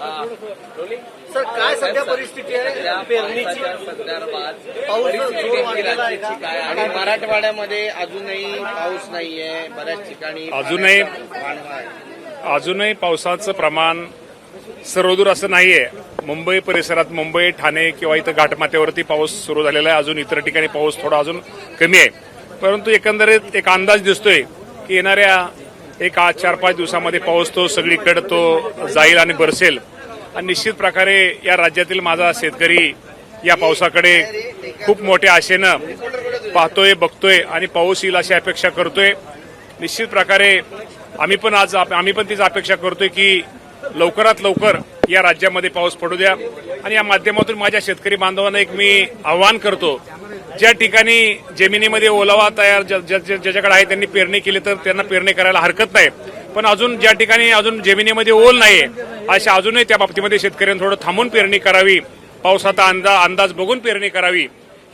Sir काय सध्या परिस्थिती आहे पेरणीची पाऊस जोर वाढलेला आहे का? आणि मराठवाड्यामध्ये अजूनही पाऊस नाहीये, बऱ्याच ठिकाणी अजूनही पावसाचं प्रमाण सर्वदूर असं नाहीये. मुंबई परिसरात, मुंबई, ठाणे किंवा इथं घाटमाथ्यावरती पाऊस सुरू झालेला आहे. अजून इतर ठिकाणी पाऊस थोडा अजून कमी आहे. परंतु एकंदरीत एक अंदाज दिसतोय की येणाऱ्या एक 4-5 दिवसामध्ये पाऊस तो सगळीकडे तो जाईल आणि बरसेल. आणि निश्चित प्रकारे या राज्यातील माझा शेतकरी या पावसाकडे खूप मोठ्या आशेनं पाहतोय, बघतोय आणि पाऊस येईल अशी अपेक्षा करतोय. निश्चित प्रकारे आम्ही पण तीच अपेक्षा करतोय की लवकरात लवकर या राज्यामध्ये पाऊस पडू द्या. आणि या माध्यमातून माझ्या शेतकरी बांधवांना एक मी आवाहन करतो, ज्या ठिकाणी जमिनीमध्ये ओलावा तयार ज्याच्याकडे आहे त्यांनी पेरणी केली तर त्यांना पेरणी करायला हरकत नाही. पण अजून ज्या ठिकाणी अजून जमिनीमध्ये ओल नाहीये अशा अजूनही त्या बाबतीमध्ये शेतकऱ्यांनी थोडं थांबून पेरणी करावी, पावसाचा अंदाज बघून पेरणी करावी,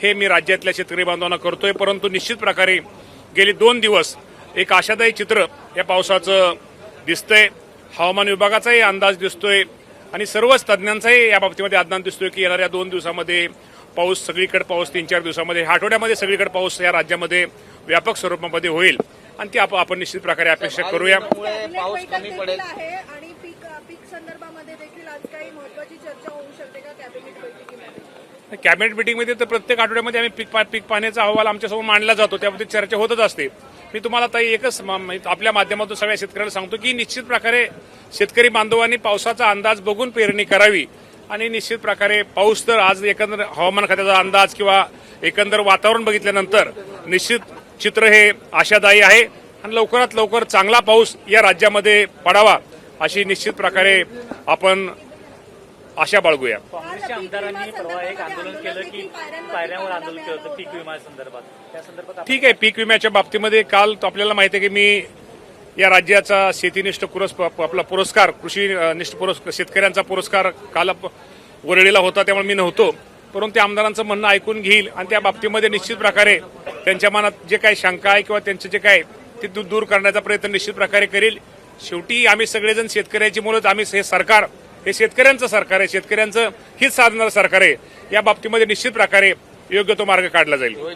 हे मी राज्यातल्या शेतकरी बांधवांना करतोय. परंतु निश्चित प्रकारे गेली 2 दिवस एक आशादायी चित्र या पावसाचं दिसतंय. हवामान विभागाचाही अंदाज दिसतोय आणि सर्वच तज्ज्ञांचाही या बाबतीमध्ये अंदाज दिसतोय की येणाऱ्या 2 दिवसामध्ये पाऊस सगळीकडे, पाऊस 3-4 दिवसामध्ये, आठवड्यामध्ये सगळीकडे पाऊस या राज्यामध्ये व्यापक स्वरूपामध्ये होईल. आणि ती आपण निश्चित प्रकारे अपेक्षा करूया. पाऊस कमी पडेल आणि पीक संदर्भामध्ये देखील आज काही महत्त्वाची चर्चा होऊ शकते का कॅबिनेट बैठकीमध्ये? कॅबिनेट मिटिंगमध्ये तर प्रत्येक आठवड्यामध्ये आम्ही पीक पाण्याचा अहवाल आमच्यासमोर मांडला जातो, त्यामध्ये चर्चा होतच असते. मी तुम्हाला ताई एकच आपल्या माध्यमातून सगळ्या शेतकऱ्याला सांगतो की निश्चित प्रकारे शेतकरी बांधवांनी पावसाचा अंदाज बघून पेरणी करावी. आणि निश्चित प्रकारे पाऊस तर आज एकंदर हवामान खात्याचा अंदाज किंवा एकंदर वातावरण बघितल्यानंतर निश्चित चित्र हे आशादायी आहे. आणि लवकरात लवकर चांगला पाऊस या राज्यामध्ये पडावा अशी निश्चित प्रकारे आपण आशा बाळगूया. काँग्रेसच्या आमदारांनी परवा एक आंदोलन केलं की पायऱ्यावर आंदोलन केलं होतं पीक विमा संदर्भात. त्या संदर्भात ठीक आहे, पीक विम्याच्या बाबतीमध्ये काल आपल्याला माहिती आहे की मी या राज्याचा शेतीनिष्ठ आपला पुरस्कार, कृषीनिष्ठ पुरस्कार, शेतकऱ्यांचा पुरस्कार काल वरळीला होता, त्यामुळे मी नव्हतो. परंतु त्या आमदारांचं म्हणणं ऐकून घेईल आणि त्या बाबतीमध्ये निश्चित प्रकारे त्यांच्या मनात जे काही शंका आहे किंवा त्यांचे जे काय ते दूर करण्याचा प्रयत्न निश्चित प्रकारे करेल. शेवटी आम्ही सगळेजण शेतकऱ्याची मुलंच, आम्ही हे सरकार हे शेतकऱ्यांचं सरकार आहे, शेतकऱ्यांचं हित साधणारं सरकार आहे. या बाबतीमध्ये निश्चित प्रकारे योग्य तो मार्ग काढला जाईल.